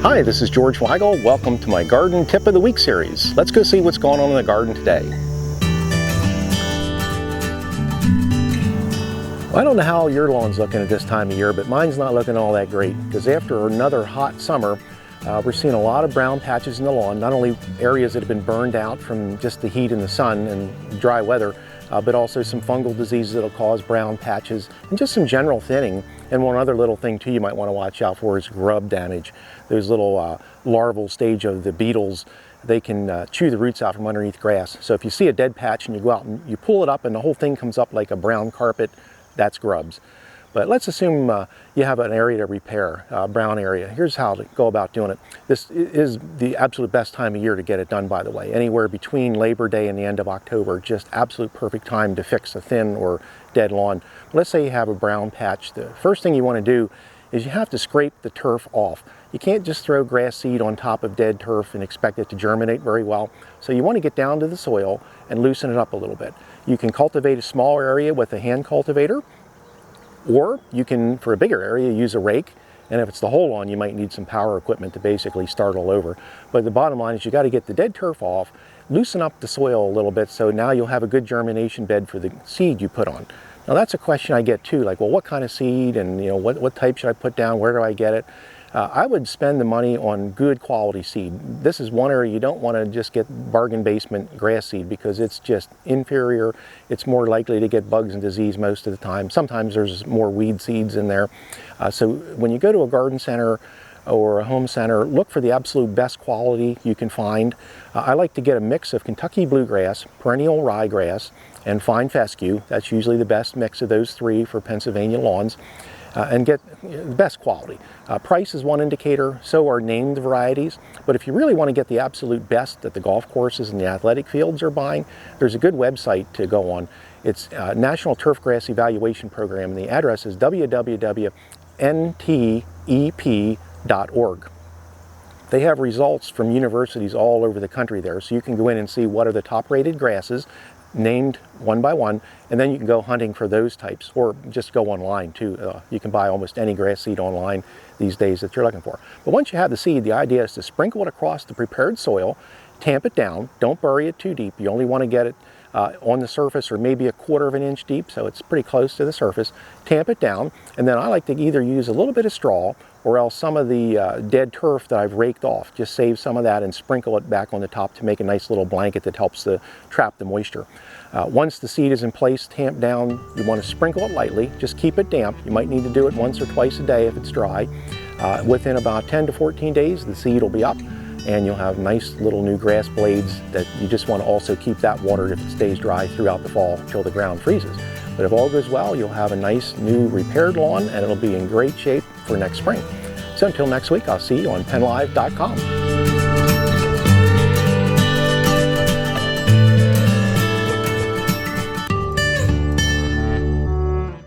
Hi, this is George Weigel. Welcome to my Garden Tip of the Week series. Let's go see what's going on in the garden today. Well, I don't know how your lawn's looking at this time of year, but mine's not looking all that great because after another hot summer, we're seeing a lot of brown patches in the lawn, not only areas that have been burned out from just the heat and the sun and dry weather, but also some fungal diseases that'll cause brown patches and just some general thinning. And one other little thing too you might want to watch out for is grub damage. Those little larval stage of the beetles, they can chew the roots out from underneath grass. So if you see a dead patch and you go out and you pull it up and the whole thing comes up like a brown carpet, that's grubs. But let's assume you have an area to repair, a brown area. Here's how to go about doing it. This is the absolute best time of year to get it done, by the way. Anywhere between Labor Day and the end of October, just absolute perfect time to fix a thin or dead lawn. Let's say you have a brown patch. The first thing you want to do is you have to scrape the turf off. You can't just throw grass seed on top of dead turf and expect it to germinate very well. So you want to get down to the soil and loosen it up a little bit. You can cultivate a small area with a hand cultivator, or you can, for a bigger area, use a rake. And if it's the whole lawn, you might need some power equipment to basically start all over. But the bottom line is you got to get the dead turf off, loosen up the soil a little bit so now you'll have a good germination bed for the seed you put on. Now that's a question I get too, like, well, what kind of seed and what type should I put down? Where do I get it? I would spend the money on good quality seed. This is one area you don't want to just get bargain basement grass seed because it's just inferior. It's more likely to get bugs and disease most of the time. Sometimes there's more weed seeds in there. So when you go to a garden center or a home center, look for the absolute best quality you can find. I like to get a mix of Kentucky bluegrass, perennial ryegrass, and fine fescue. That's usually the best mix of those three for Pennsylvania lawns. And get the best quality. Price is one indicator, so are named varieties. But if you really want to get the absolute best that the golf courses and the athletic fields are buying, there's a good website to go on. It's National Turfgrass Evaluation Program, and the address is www.ntep.org. They have results from universities all over the country there, so you can go in and see what are the top-rated grasses, named one by one, and then you can go hunting for those types, or just go online too. You can buy almost any grass seed online these days that you're looking for. But once you have the seed, the idea is to sprinkle it across the prepared soil, tamp it down, don't bury it too deep. You only want to get it on the surface or maybe 1/4 of an inch deep, so it's pretty close to the surface. Tamp it down, and then I like to either use a little bit of straw or else some of the dead turf that I've raked off. Just save some of that and sprinkle it back on the top to make a nice little blanket that helps to trap the moisture. Once the seed is in place, tamped down, you want to sprinkle it lightly. Just keep it damp. You might need to do it once or twice a day if it's dry. Within about 10 to 14 days, the seed will be up, and you'll have nice little new grass blades that you just want to also keep that watered if it stays dry throughout the fall until the ground freezes. But if all goes well, you'll have a nice new repaired lawn and it'll be in great shape for next spring. So until next week, I'll see you on PennLive.com.